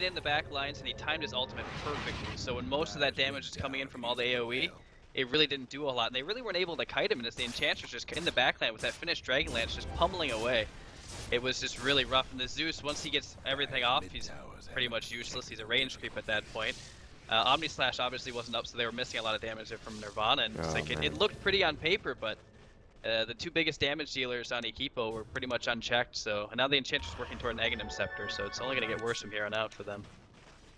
in the back lines and he timed his ultimate perfectly. So when most of that damage is coming in from all the AoE, it really didn't do a lot. And they really weren't able to kite him, and as the Enchantress just in the backline with that finished Dragonlance just pummeling away. It was just really rough. And the Zeus, once he gets everything off, he's pretty much useless. He's a range creep at that point. Omni Slash obviously wasn't up, so they were missing a lot of damage there from Nirvana. And it looked pretty on paper, but the two biggest damage dealers on eKeepo were pretty much unchecked. So and now the Enchantress working toward an Aghanim Scepter, so it's only going to get worse from here on out for them.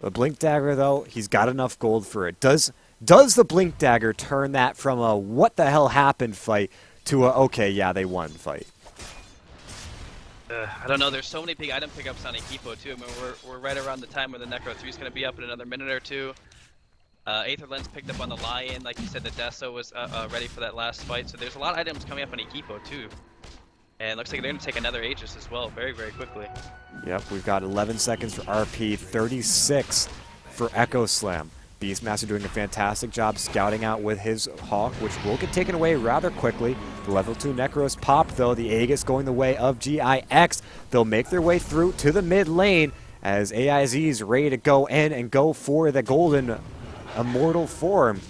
The Blink Dagger, though, he's got enough gold for it. Does the Blink Dagger turn that from a what the hell happened fight to a okay, yeah, they won fight? I don't know. There's so many big item pickups on eKeepo too. I mean, we're right around the time where the Necro 3 is going to be up in another minute or two. Aether Lens picked up on the Lion. Like you said, the Deso was ready for that last fight. So there's a lot of items coming up on eKeepo too. And it looks like they're going to take another Aegis as well very, very quickly. Yep, we've got 11 seconds for RP, 36 for Echo Slam. Beastmaster doing a fantastic job scouting out with his Hawk, which will get taken away rather quickly. The level 2 Necros pop, though. The Aegis going the way of GIX. They'll make their way through to the mid lane as AIZ is ready to go in and go for the golden immortal form.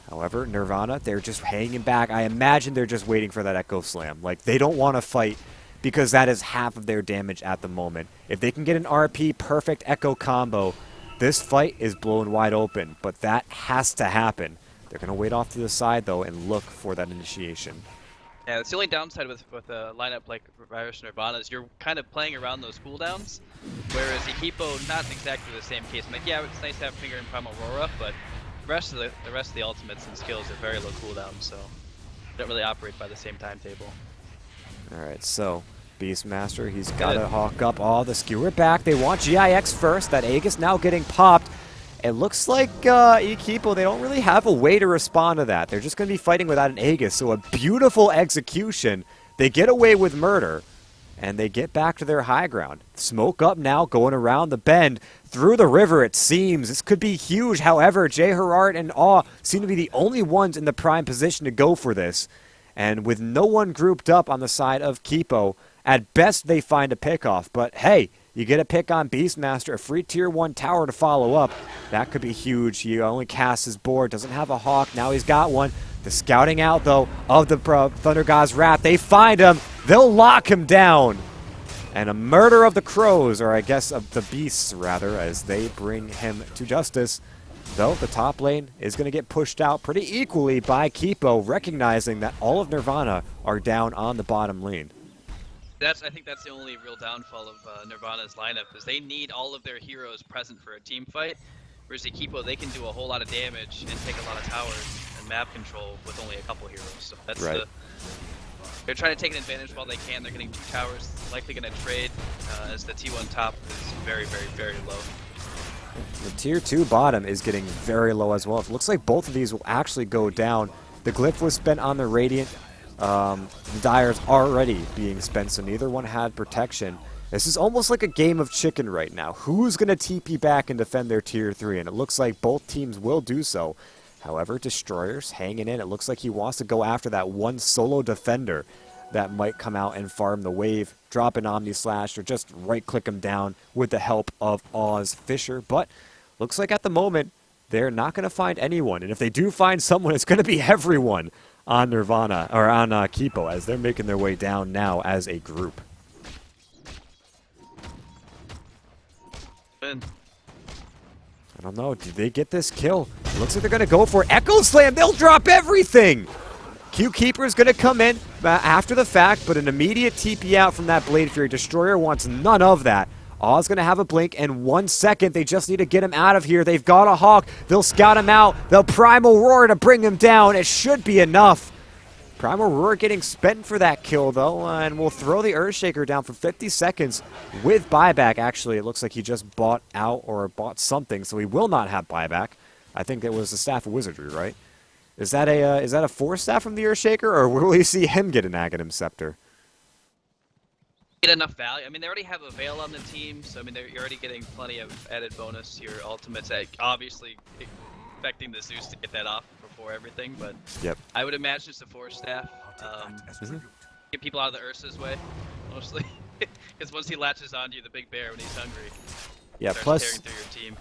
However, Nirvana, they're just hanging back. I imagine they're just waiting for that Echo Slam. Like, they don't want to fight because that is half of their damage at the moment. If they can get an RP perfect Echo combo, this fight is blown wide open, but that has to happen. They're going to wait off to the side, though, and look for that initiation. Yeah, that's the only downside with a lineup like Virus.Nirvana is you're kind of playing around those cooldowns, whereas eKeepo, not exactly the same case. I'm like, yeah, it's nice to have Finger and Primal Aurora, but the rest of the ultimates and skills are very low cooldown, so they don't really operate by the same timetable. Alright, so Beastmaster, he's got to hawk up all the skewer back. They want GIX first. That Aegis now getting popped. It looks like eKeepo, they don't really have a way to respond to that. They're just going to be fighting without an Aegis, so a beautiful execution. They get away with murder, and they get back to their high ground. Smoke up now, going around the bend, through the river, it seems. This could be huge. However, Jay Herard and Awe seem to be the only ones in the prime position to go for this. And with no one grouped up on the side of Keepo, at best they find a pick-off. But hey, you get a pick on Beastmaster, a free tier 1 tower to follow up. That could be huge. He only casts his board, doesn't have a Hawk. Now he's got one. The scouting out, though, of the Thunder God's Wrath. They find him. They'll lock him down. And a murder of the crows, or I guess of the beasts, rather, as they bring him to justice. Though the top lane is going to get pushed out pretty equally by Keepo, recognizing that all of Nirvana are down on the bottom lane. I think that's the only real downfall of Nirvana's lineup, is they need all of their heroes present for a team fight, whereas eKeepo, they can do a whole lot of damage and take a lot of towers and map control with only a couple heroes. So that's right. They're trying to take an advantage while they can. They're getting 2 towers, likely going to trade, as the T1 top is very, very, very low. The tier 2 bottom is getting very low as well. It looks like both of these will actually go down. The Glyph was spent on the Radiant. The Dire's already being spent, so neither one had protection. This is almost like a game of chicken right now. Who's going to TP back and defend their tier 3? And it looks like both teams will do so. However, Destroyer's hanging in. It looks like he wants to go after that one solo defender that might come out and farm the wave, drop an Omni Slash, or just right-click him down with the help of Oz Fisher. But looks like at the moment, they're not going to find anyone. And if they do find someone, it's going to be everyone on Nirvana, or on Keepo, as they're making their way down now as a group. Ben. I don't know. Did they get this kill? It looks like they're going to go for Echo Slam. They'll drop everything. Q-Keeper is going to come in after the fact, but an immediate TP out from that Blade Fury. Destroyer wants none of that. Aw's going to have a blink in 1 second. They just need to get him out of here. They've got a Hawk. They'll scout him out. They'll Primal Roar to bring him down. It should be enough. Primal Roar getting spent for that kill, though, and we'll throw the Earthshaker down for 50 seconds with buyback. Actually, it looks like he just bought out or bought something, so he will not have buyback. I think it was the Staff of Wizardry, right? Is that a 4-staff from the Earthshaker, or will we see him get an Aghanim Scepter? Get enough value. I mean, they already have a Veil on the team, so I mean, you're already getting plenty of added bonus to your ultimates. Obviously, expecting the Zeus to get that off before everything, but yep. I would imagine it's a 4-staff. Get people out of the Ursa's way, mostly. Because once he latches onto you, the big bear, when he's hungry, Yeah, Starts tearing through your team.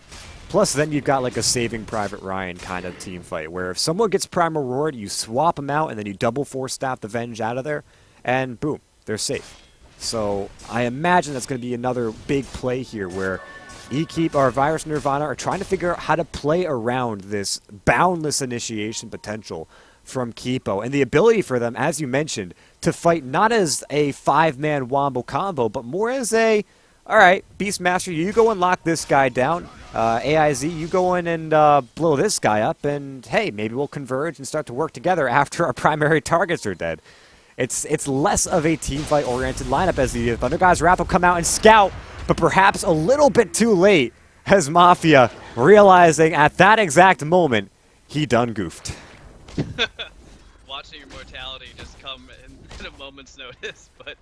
plus then you've got like a Saving Private Ryan kind of team fight where if someone gets Prime Reward, you swap them out and then you double force staff the Venge out of there, and boom, they're safe. So I imagine that's going to be another big play here where eKeepo or Virus.Nirvana are trying to figure out how to play around this boundless initiation potential from Keepo and the ability for them, as you mentioned, to fight not as a 5-man wombo combo, but more as a, all right, Beastmaster, you go and lock this guy down. AIZ, you go in and blow this guy up, and hey, maybe we'll converge and start to work together after our primary targets are dead. It's less of a team fight oriented lineup as the Thunder God's Wrath will come out and scout, but perhaps a little bit too late as Mafia realizing at that exact moment he done goofed. Watching your mortality just come in a moment's notice, but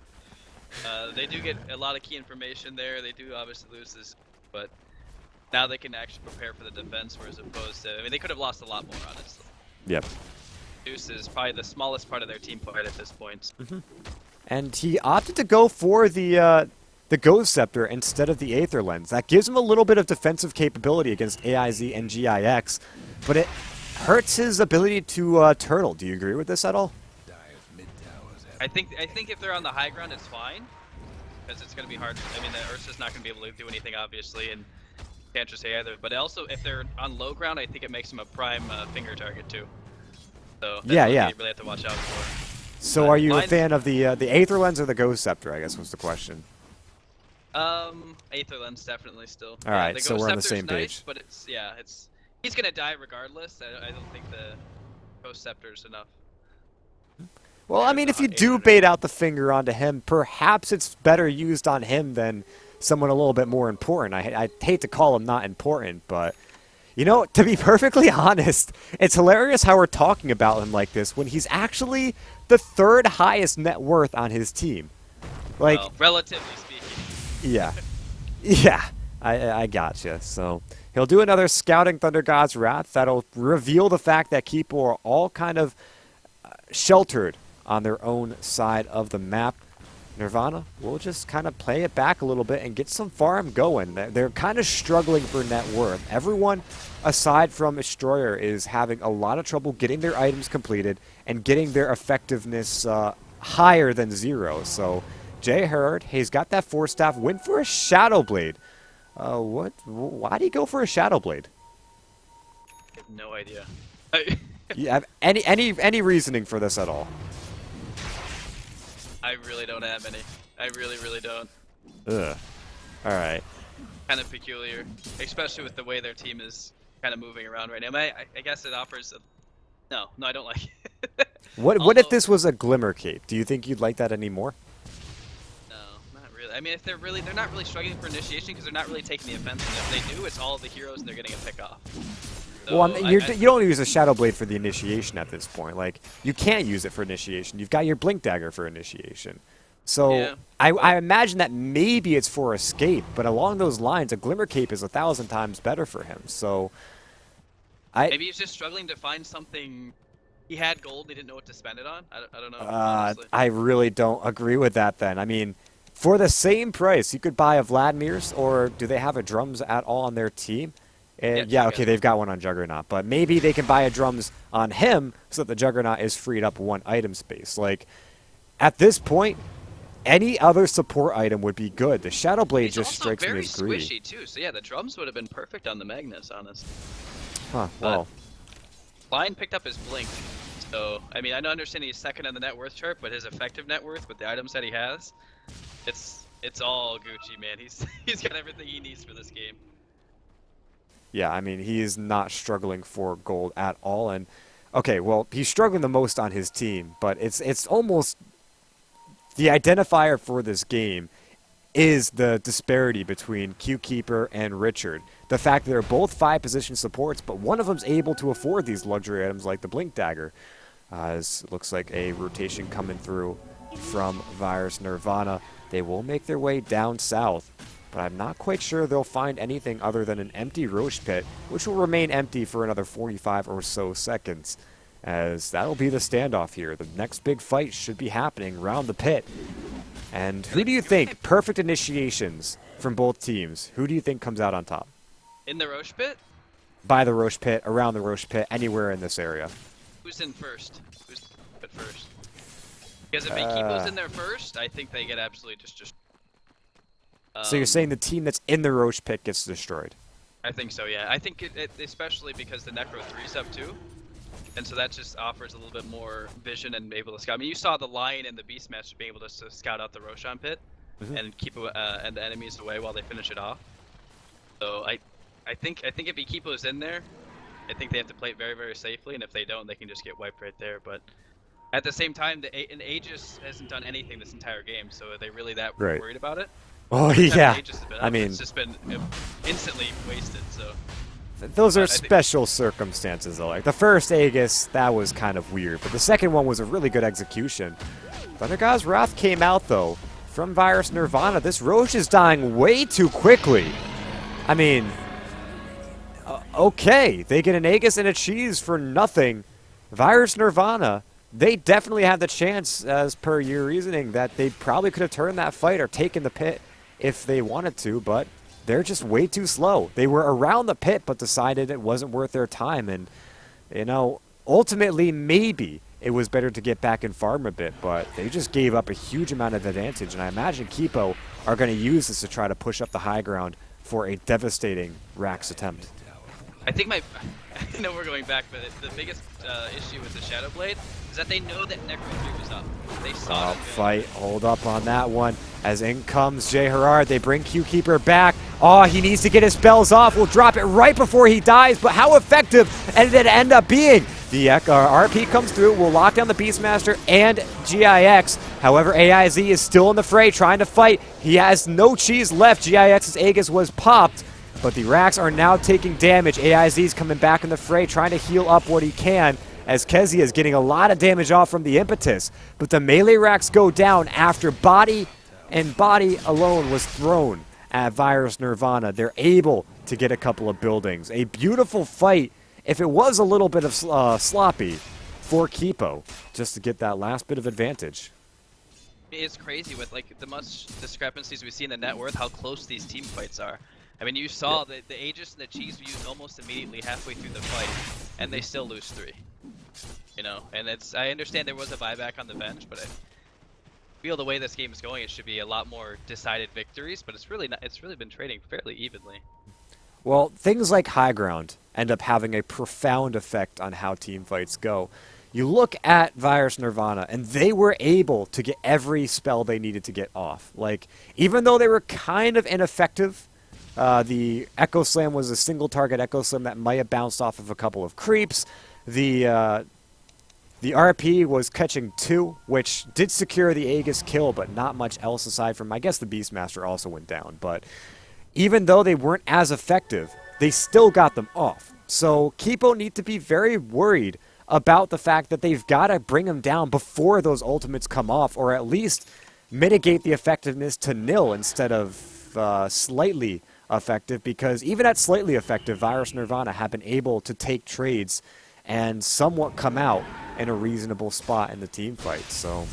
they do get a lot of key information there. They do obviously lose this, but now they can actually prepare for the defense, whereas opposed to, I mean, they could have lost a lot more, honestly. Yep. Deuce is probably the smallest part of their team fight at this point. And he opted to go for the Ghost Scepter instead of the Aether Lens. That gives him a little bit of defensive capability against AIZ and GIX, but it hurts his ability to turtle. Do you agree with this at all? I think if they're on the high ground, it's fine, because it's going to be hard. I mean, the Ursa's not going to be able to do anything, obviously, and can't just say either. But also, if they're on low ground, I think it makes them a prime finger target too. So that's yeah. what you really have to watch out for. So are you a fan of the Aether Lens or the Ghost Scepter, I guess was the question. Aether Lens definitely still. All right, the so Ghost we're on the Scepter's same nice, page. but he's gonna die regardless. I don't think the Ghost Scepter's enough. Well, I mean, if you do bait out the finger onto him, perhaps it's better used on him than someone a little bit more important. I hate to call him not important, but you know, to be perfectly honest, it's hilarious how we're talking about him like this when he's actually the 3rd highest net worth on his team. Like, well, relatively speaking. Yeah. Yeah, I gotcha. So he'll do another Scouting Thunder God's Wrath. That'll reveal the fact that Keepo are all kind of sheltered on their own side of the map. Nirvana will just kind of play it back a little bit and get some farm going. They're kind of struggling for net worth. Everyone, aside from Destroyer, is having a lot of trouble getting their items completed and getting their effectiveness higher than 0. So Jay Hurd, he's got that 4-staff, went for a Shadow Blade. Why do you go for a Shadow Blade? I have no idea. You have any reasoning for this at all? I really don't have any. I really don't. Ugh. All right. Kind of peculiar, especially with the way their team is kind of moving around right now. I guess it offers a... No, I don't like it. What if this was a Glimmer Cape? Do you think you'd like that anymore? No, not really. I mean, if they're not really struggling for initiation because they're not really taking the offensive. If they do, it's all the heroes and they're getting a pick off. So Well, you don't use a Shadow Blade for the initiation at this point. Like, you can't use it for initiation. You've got your Blink Dagger for initiation. So yeah. I imagine that maybe it's for escape, but along those lines, a Glimmer Cape is 1,000 times better for him. So maybe he's just struggling to find something. He had gold, he didn't know what to spend it on. I don't know. Honestly. I really don't agree with that then. I mean, for the same price, you could buy a Vladimir's, or do they have a Drums at all on their team? Yeah, okay, they've got one on Juggernaut, but maybe they can buy a Drums on him so that the Juggernaut is freed up 1 item space. Like, at this point, any other support item would be good. The Shadow Blade just strikes me as greedy. He's also very squishy too, so yeah, the Drums would have been perfect on the Magnus, honestly. Huh, well. Klein picked up his Blink, so, I mean, I don't understand he's 2nd on the net worth chart, but his effective net worth with the items that he has, it's all Gucci, man. He's got everything he needs for this game. Yeah, I mean, he is not struggling for gold at all. And okay, well, he's struggling the most on his team, but it's almost the identifier for this game is the disparity between QKeeper and Richard. The fact that they're both 5-position supports, but one of them's able to afford these luxury items like the Blink Dagger. As it looks like a rotation coming through from Virus.Nirvana. They will make their way down south, but I'm not quite sure they'll find anything other than an empty Roach Pit, which will remain empty for another 45 or so seconds, as that'll be the standoff here. The next big fight should be happening around the pit. And who do you think? Perfect initiations from both teams, who do you think comes out on top? In the Roche pit? By the Roche pit, around the Roche pit, anywhere in this area. Who's in first? Who's at first? Because if eKeepo's in there first, I think they get absolutely just destroyed. So you're saying the team that's in the Roche pit gets destroyed? I think so, yeah. I think it especially because the Necro 3's up too. And so that just offers a little bit more vision and able to scout. I mean, you saw the Lion and the Beastmaster being able to scout out the Roshan pit and keep and the enemies away while they finish it off. So I think if eKeepo's in there, I think they have to play it very, very safely, and if they don't, they can just get wiped right there. But at the same time, Aegis hasn't done anything this entire game, so are they really that worried about it? Oh, yeah. I mean, it's just been instantly wasted, so... Those are special circumstances, though. Like, the first Aegis, that was kind of weird, but the second one was a really good execution. Thunder God's Wrath came out, though, from Virus.Nirvana. This Roche is dying way too quickly. I mean... okay, they get an Aegis and a cheese for nothing. Virus.Nirvana, they definitely had the chance, as per your reasoning, that they probably could have turned that fight or taken the pit if they wanted to, but they're just way too slow. They were around the pit, but decided it wasn't worth their time, and, you know, ultimately, maybe it was better to get back and farm a bit, but they just gave up a huge amount of advantage, and I imagine eKeepo are going to use this to try to push up the high ground for a devastating Rax attempt. I think I know we're going back, but the biggest issue with the Shadow Blade is that they know that Necro 3 was up. They saw it. Fight, hold up on that one. As in comes Jay Herard, they bring QKeeper back. Oh, he needs to get his spells off. We'll drop it right before he dies, but how effective did it end up being? The RP comes through, will lock down the Beastmaster and GIX. However, AIZ is still in the fray, trying to fight. He has no cheese left. GIX's Aegis was popped, but the Rax are now taking damage. AIZ's coming back in the fray, trying to heal up what he can, as Kezia is getting a lot of damage off from the impetus. But the melee Rax go down after body alone was thrown at Virus.Nirvana. They're able to get a couple of buildings. A beautiful fight, if it was a little bit of sloppy, for eKeepo, just to get that last bit of advantage. It's crazy with like the much discrepancies we see in the net worth, how close these team fights are. I mean, you saw the Aegis and the cheese were used almost immediately halfway through the fight, and they still lose 3. You know, and I understand there was a buyback on the bench, but I feel the way this game is going, it should be a lot more decided victories, but it's really not. It's really been trading fairly evenly. Well, things like high ground end up having a profound effect on how team fights go. You look at Virus.Nirvana, and they were able to get every spell they needed to get off. Like, even though they were kind of ineffective, the Echo Slam was a single target Echo Slam that might have bounced off of a couple of creeps. The RP was catching 2, which did secure the Aegis kill, but not much else aside from, I guess the Beastmaster also went down. But even though they weren't as effective, they still got them off. So eKeepo need to be very worried about the fact that they've got to bring them down before those ultimates come off, or at least mitigate the effectiveness to nil instead of slightly effective, because even at slightly effective, Virus.Nirvana have been able to take trades and somewhat come out in a reasonable spot in the team fight. So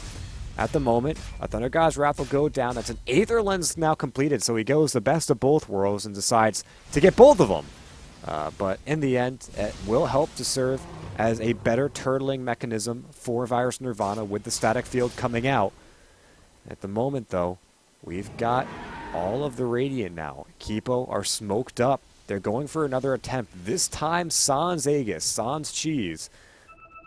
at the moment, a Thunder God's Wrath will go down. That's an Aether Lens now completed, so he goes the best of both worlds and decides to get both of them. But in the end, it will help to serve as a better turtling mechanism for Virus.Nirvana with the static field coming out. At the moment, though, we've got all of the Radiant now. eKeepo are smoked up. They're going for another attempt. This time, Sans Aegis, Sans Cheese.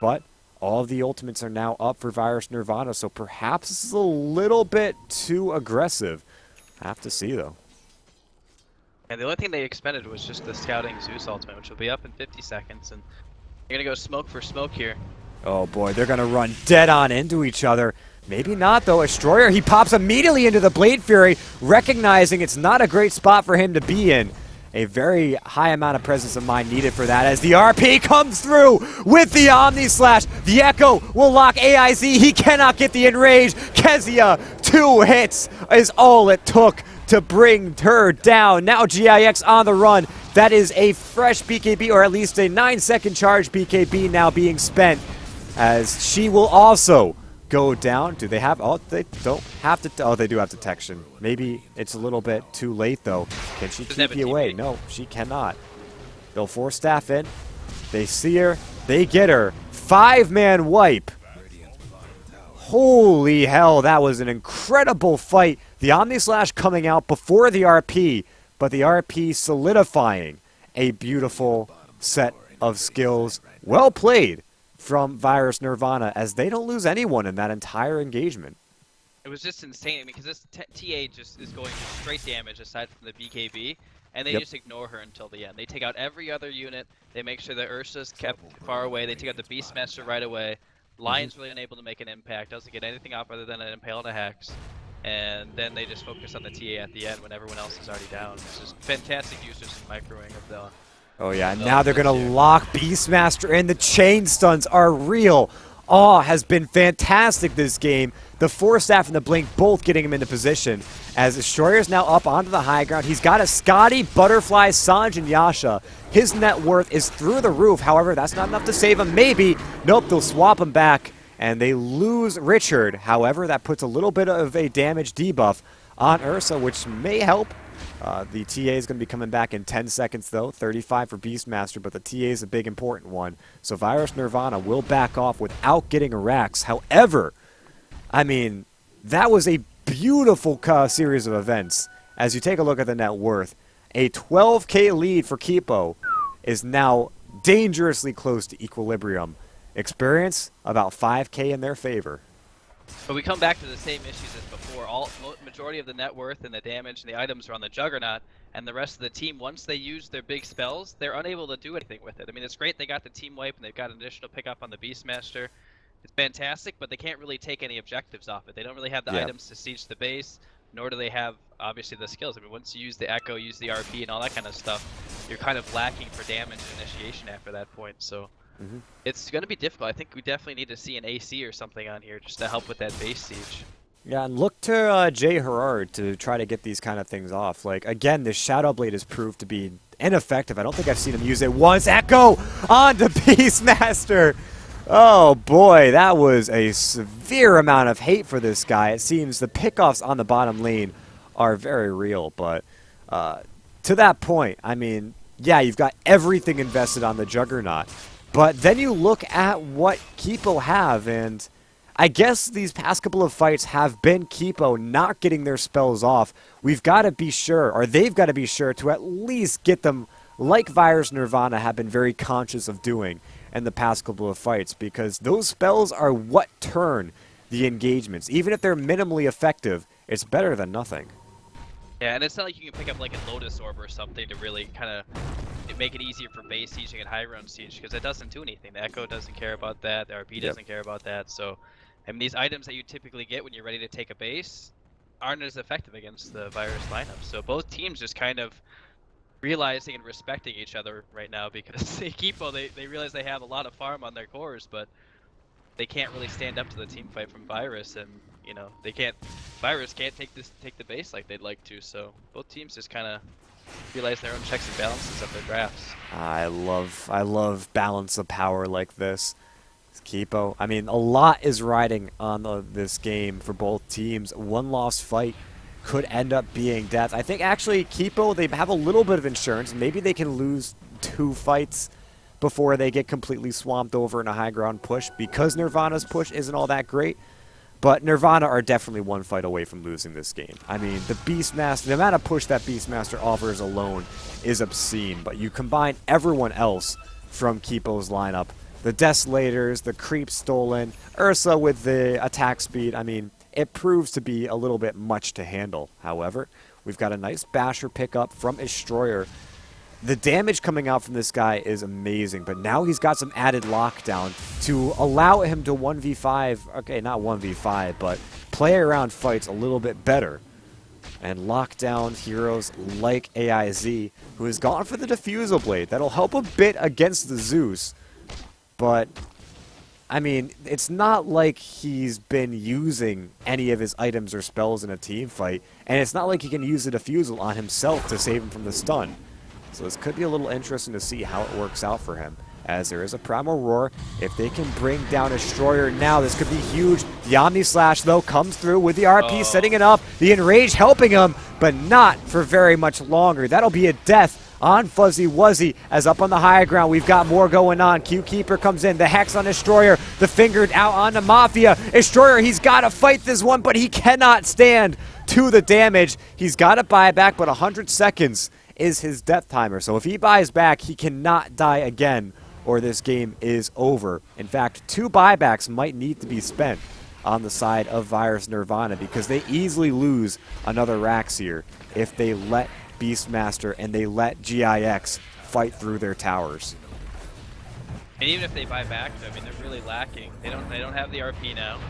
But all of the ultimates are now up for Virus.Nirvana, so perhaps this is a little bit too aggressive. Have to see, though. And the only thing they expended was just the Scouting Zeus ultimate, which will be up in 50 seconds. And they're going to go smoke for smoke here. Oh boy, they're going to run dead on into each other. Maybe not, though. Destroyer, he pops immediately into the Blade Fury, recognizing it's not a great spot for him to be in. A very high amount of presence of mind needed for that as the RP comes through with the Omni Slash. The Echo will lock AIZ. He cannot get the Enrage. Kezia, 2 hits is all it took to bring her down. Now GIX on the run. That is a fresh BKB, or at least a 9-second charge BKB now being spent, as she will also go down. Do they have... Oh, they don't have to... Oh, they do have detection. Maybe it's a little bit too late, though. Can she keep you away? No, she cannot. They'll force staff in. They see her. They get her. 5-man wipe. Holy hell, that was an incredible fight. The Omnislash coming out before the RP, but the RP solidifying a beautiful set of skills. Well played from Virus.Nirvana, as they don't lose anyone in that entire engagement. It was just insane because this TA just is going to straight damage aside from the BKB, and they just ignore her until the end. They take out every other unit. They make sure that Ursa's kept far away. They take out the Beastmaster right away. Lion's really unable to make an impact. Doesn't get anything off other than an Impale and a Hex. And then they just focus on the TA at the end when everyone else is already down. It's just fantastic users of microwing of the... Oh yeah, and now they're going to lock Beastmaster in. The chain stuns are real. Awe has been fantastic this game. The Force Staff and the Blink both getting him into position. As Destroyer's now up onto the high ground. He's got a Scotty, Butterfly, Sanj, and Yasha. His net worth is through the roof. However, that's not enough to save him. Maybe. Nope, they'll swap him back. And they lose Richard. However, that puts a little bit of a damage debuff on Ursa, which may help. The TA is going to be coming back in 10 seconds, though. 35 for Beastmaster, but the TA is a big important one. So Virus.Nirvana will back off without getting a Rax. However, I mean, that was a beautiful series of events. As you take a look at the net worth, a 12k lead for eKeepo is now dangerously close to equilibrium. Experience, about 5k in their favor. But we come back to the same issues as before. Majority of the net worth and the damage and the items are on the Juggernaut, and the rest of the team, once they use their big spells, they're unable to do anything with it. I mean, it's great they got the team wipe and they've got an additional pickup on the Beastmaster. It's fantastic, but they can't really take any objectives off it. They don't really have the items to siege the base, nor do they have, obviously, the skills. I mean, once you use the Echo, use the RP and all that kind of stuff, you're kind of lacking for damage and initiation after that point, so... It's going to be difficult. I think we definitely need to see an AC or something on here just to help with that base siege. Yeah, and look to Jay Herard to try to get these kind of things off. Like, again, this Shadow Blade has proved to be ineffective. I don't think I've seen him use it once. Echo on to Beastmaster! Oh boy, that was a severe amount of hate for this guy. It seems the pickoffs on the bottom lane are very real, but to that point, I mean, yeah, you've got everything invested on the Juggernaut. But then you look at what eKeepo have, and I guess these past couple of fights have been eKeepo not getting their spells off. We've got to be sure, or they've got to be sure, to at least get them like Virus.Nirvana have been very conscious of doing in the past couple of fights, because those spells are what turn the engagements. Even if they're minimally effective, it's better than nothing. Yeah, and it's not like you can pick up like a Lotus Orb or something to really kind of make it easier for base sieging and high ground siege, because it doesn't do anything. The Echo doesn't care about that, the RP doesn't care about that, so I mean, these items that you typically get when you're ready to take a base aren't as effective against the Virus lineup. So both teams just kind of realizing and respecting each other right now, because eKeepo, they realize they have a lot of farm on their cores, but they can't really stand up to the team fight from Virus, and you know, Virus can't take the base like they'd like to, so both teams just kind of realize their own checks and balances of their drafts. I love balance of power like this. eKeepo, I mean, a lot is riding on this game for both teams. One lost fight could end up being death. I think actually eKeepo, they have a little bit of insurance. Maybe they can lose 2 fights before they get completely swamped over in a high ground push, because Nirvana's push isn't all that great. But Nirvana are definitely 1 fight away from losing this game. I mean, the Beastmaster, the amount of push that Beastmaster offers alone is obscene. But you combine everyone else from eKeepo's lineup, the Desolators, the Creep Stolen, Ursa with the attack speed, I mean, it proves to be a little bit much to handle. However, we've got a nice Basher pickup from Destroyer. The damage coming out from this guy is amazing, but now he's got some added lockdown to allow him to 1v5, okay, not 1v5, but play around fights a little bit better. And lock down heroes like AIZ, who has gone for the Diffusal Blade. That'll help a bit against the Zeus, but, I mean, it's not like he's been using any of his items or spells in a team fight, and it's not like he can use the Diffusal on himself to save him from the stun. So this could be a little interesting to see how it works out for him. as there is a Primal Roar. If they can bring down Destroyer now, this could be huge. The Omni Slash, though, comes through with the RP setting it up. The Enrage helping him, but not for very much longer. That'll be a death on Fuzzy Wuzzy, as up on the high ground, we've got more going on. eKeeper comes in, the Hex on Destroyer, the Fingered out on the Mafia. Destroyer, he's got to fight this one, but he cannot stand to the damage. He's got to buy back, but 100 seconds is his death timer. So if he buys back, he cannot die again, or this game is over. In fact, 2 buybacks might need to be spent on the side of Virus.Nirvana, because they easily lose another Rax here if they let Beastmaster and they let GIX fight through their towers. And even if they buy back, I mean, they're really lacking. They don't have the RP now.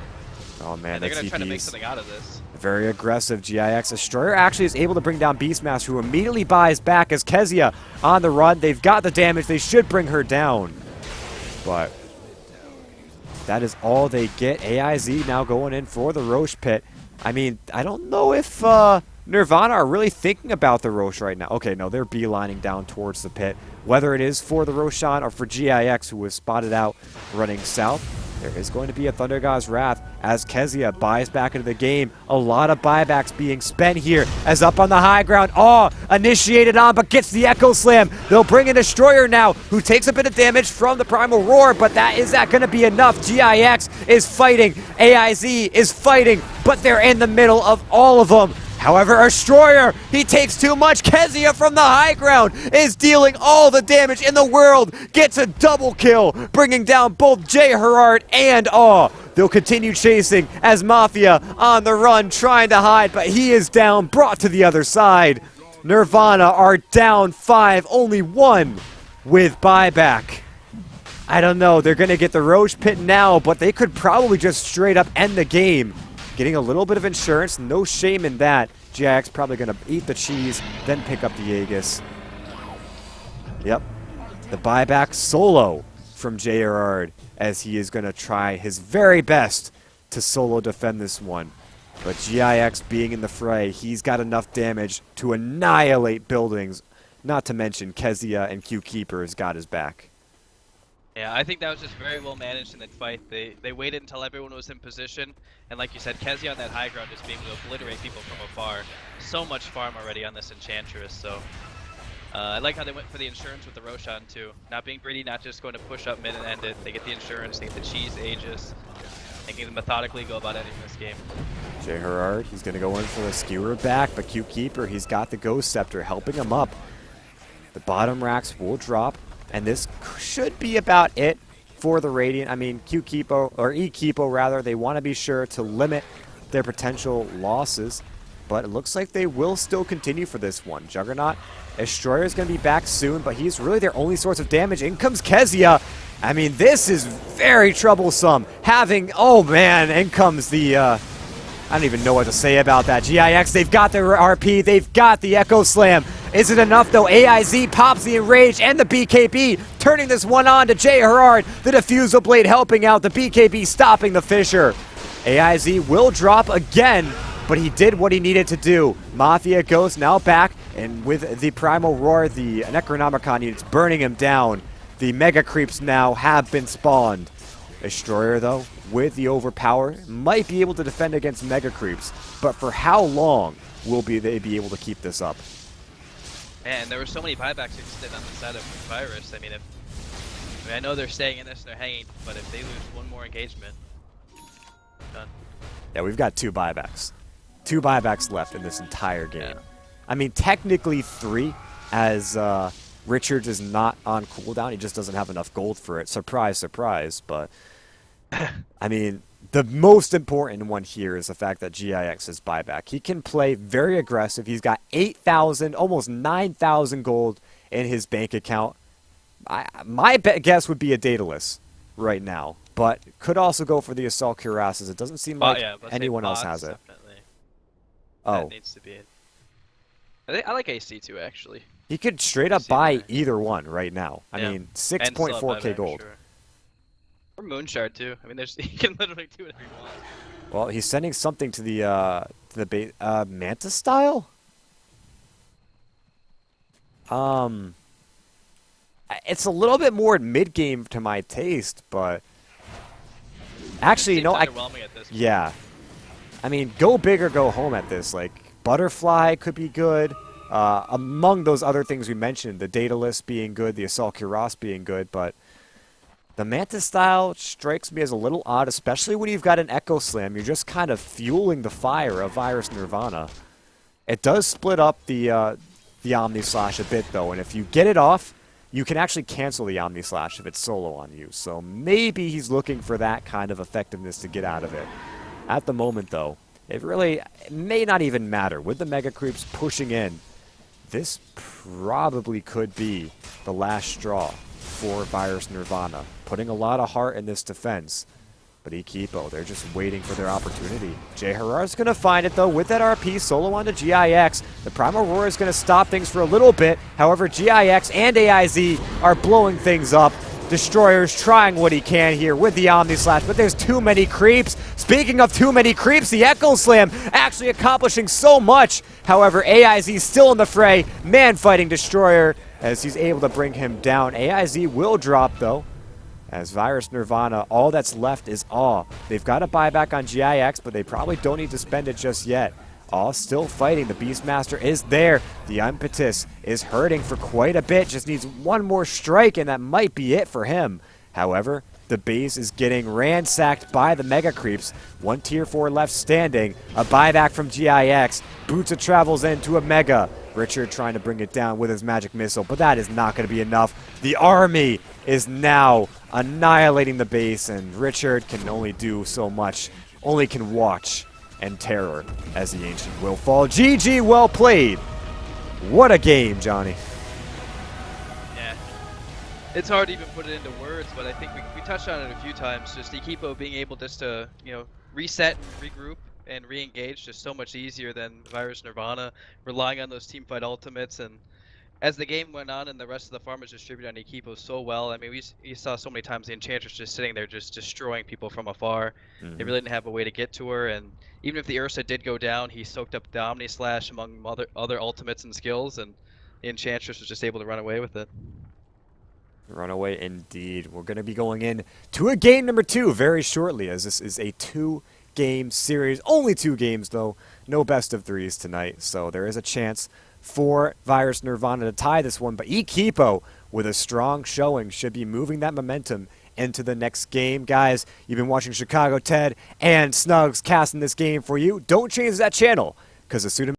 Oh man, and they're going to try to make something out of this. Very aggressive GIX. Destroyer actually is able to bring down Beastmaster, who immediately buys back as Kezia on the run. They've got the damage. They should bring her down. But that is all they get. AIZ now going in for the Roche Pit. I mean, I don't know if Nirvana are really thinking about the Roche right now. Okay, no, they're beelining down towards the pit. Whether it is for the Roshan or for GIX, who was spotted out running south, there is going to be a Thunder God's Wrath as Kezia buys back into the game. A lot of buybacks being spent here as up on the high ground. Initiated on, but gets the Echo Slam. They'll bring in Destroyer now, who takes a bit of damage from the Primal Roar, but is that going to be enough? GIX is fighting. AIZ is fighting, but they're in the middle of all of them. However, Destroyer, he takes too much. Kezia from the high ground is dealing all the damage in the world. Gets a double kill, bringing down both Jay Herard and They'll continue chasing as Mafia on the run, trying to hide, but he is down, brought to the other side. Nirvana are down 5, only 1 with buyback. I don't know, they're going to get the Roche Pit now, but they could probably just straight up end the game. Getting a little bit of insurance, no shame in that. GIX probably going to eat the cheese, then pick up the Aegis. Yep, the buyback solo from Jay Herard, as he is going to try his very best to solo defend this one. But GIX being in the fray, he's got enough damage to annihilate buildings, not to mention Kezia and eKeeper has got his back. Yeah, I think that was just very well managed in that fight. They waited until everyone was in position, and like you said, Kezia on that high ground just being able to obliterate people from afar. So much farm already on this Enchantress, so I like how they went for the insurance with the Roshan too. Not being greedy, not just going to push up mid and end it. They get the insurance, they get the cheese, Aegis, and can methodically go about ending this game. Jay Herard, he's going to go in for the skewer back, but eKeeper, he's got the Ghost Scepter helping him up. The bottom racks will drop, and this should be about it for the Radiant. I mean, eKeepo rather, they want to be sure to limit their potential losses, but it looks like they will still continue for this one. Juggernaut, Destroyer is going to be back soon, but he's really their only source of damage. In comes Kezia. I mean, this is very troublesome. Oh man, in comes the, I don't even know what to say about that. GIX, they've got their RP, they've got the Echo Slam. Is it enough though? AIZ pops the Enrage and the BKB, turning this one on to Jay Herard. The Diffusal Blade helping out, the BKB stopping the Fissure. AIZ will drop again, but he did what he needed to do. Mafia Ghost now back, and with the Primal Roar, the Necronomicon units burning him down. The Mega Creeps now have been spawned. Destroyer, though, with the Overpower, might be able to defend against Mega Creeps, but for how long will they be able to keep this up? Man, there were so many buybacks existed on the side of Virus. I mean, I know they're staying in this and they're hanging, but if they lose one more engagement, done. Yeah, we've got 2 buybacks. 2 buybacks left in this entire game. Yeah. I mean, technically 3, as Richards is not on cooldown. He just doesn't have enough gold for it. Surprise, surprise. But, I mean, the most important one here is the fact that GIX is buyback. He can play very aggressive. He's got 8,000, almost 9,000 gold in his bank account. My guess would be a Daedalus right now, but could also go for the Assault Cuirasses. It doesn't seem like anyone else has it. Definitely. Oh. That needs to be it. I like AC too, actually. He could straight up buy either one right now. I mean, 6.4k gold. Sure. Or Moonshard too. I mean, he can literally do whatever he wants. Well, he's sending something to the Mantis style. it's a little bit more mid-game to my taste, but actually, Seems underwhelming at this point. yeah. I mean, go big or go home at this. Like, Butterfly could be good. Among those other things we mentioned, the Daedalus being good, the Assault Cuirass being good, but the Mantis style strikes me as a little odd, especially when you've got an Echo Slam. You're just kind of fueling the fire of Virus.Nirvana. It does split up the Omni Slash a bit, though, and if you get it off, you can actually cancel the Omni Slash if it's solo on you. So maybe he's looking for that kind of effectiveness to get out of it. At the moment, though, it may not even matter. With the Mega Creeps pushing in, this probably could be the last straw for Virus.Nirvana, putting a lot of heart in this defense. But eKeepo, they're just waiting for their opportunity. Jay Herrera's going to find it, though, with that RP solo onto GIX. The Prime Aurora is going to stop things for a little bit. However, GIX and AIZ are blowing things up. Destroyer's trying what he can here with the Omni Slash, but there's too many creeps. Speaking of too many creeps, the Echo Slam actually accomplishing so much. However, AIZ still in the fray, man-fighting Destroyer as he's able to bring him down. AIZ will drop, though, as Virus.Nirvana, all that's left is Awe. They've got a buyback on GIX, but they probably don't need to spend it just yet. Awe still fighting. The Beastmaster is there. The Impetus is hurting for quite a bit. Just needs one more strike, and that might be it for him. However, the base is getting ransacked by the Mega Creeps. One Tier 4 left standing. A buyback from GIX. Boots of travels into a Mega. Richard trying to bring it down with his magic missile, but that is not going to be enough. The army is now annihilating the base, and Richard can only do so much. Only can watch and terror as the Ancient will fall. GG, well played. What a game, Johnny. Yeah. It's hard to even put it into words, but I think we touched on it a few times. Just eKeepo being able just to, reset and regroup and re-engage just so much easier than Virus.Nirvana, relying on those teamfight ultimates. And as the game went on and the rest of the farmers distributed on eKeepo so well, I mean, you saw so many times the Enchantress just sitting there just destroying people from afar. They really didn't have a way to get to her, and even if the Ursa did go down, he soaked up the Omni Slash among other ultimates and skills, and the Enchantress was just able to run away with it. Runaway indeed. We're going to be going in to a game number 2 very shortly, as this is a 2-game series. Only 2 games, though. No best of 3s tonight, so there is a chance for Virus.Nirvana to tie this one. But eKeepo, with a strong showing, should be moving that momentum into the next game. Guys, you've been watching Chicago Ted and Snugs casting this game for you. Don't change that channel, because the Sudamerican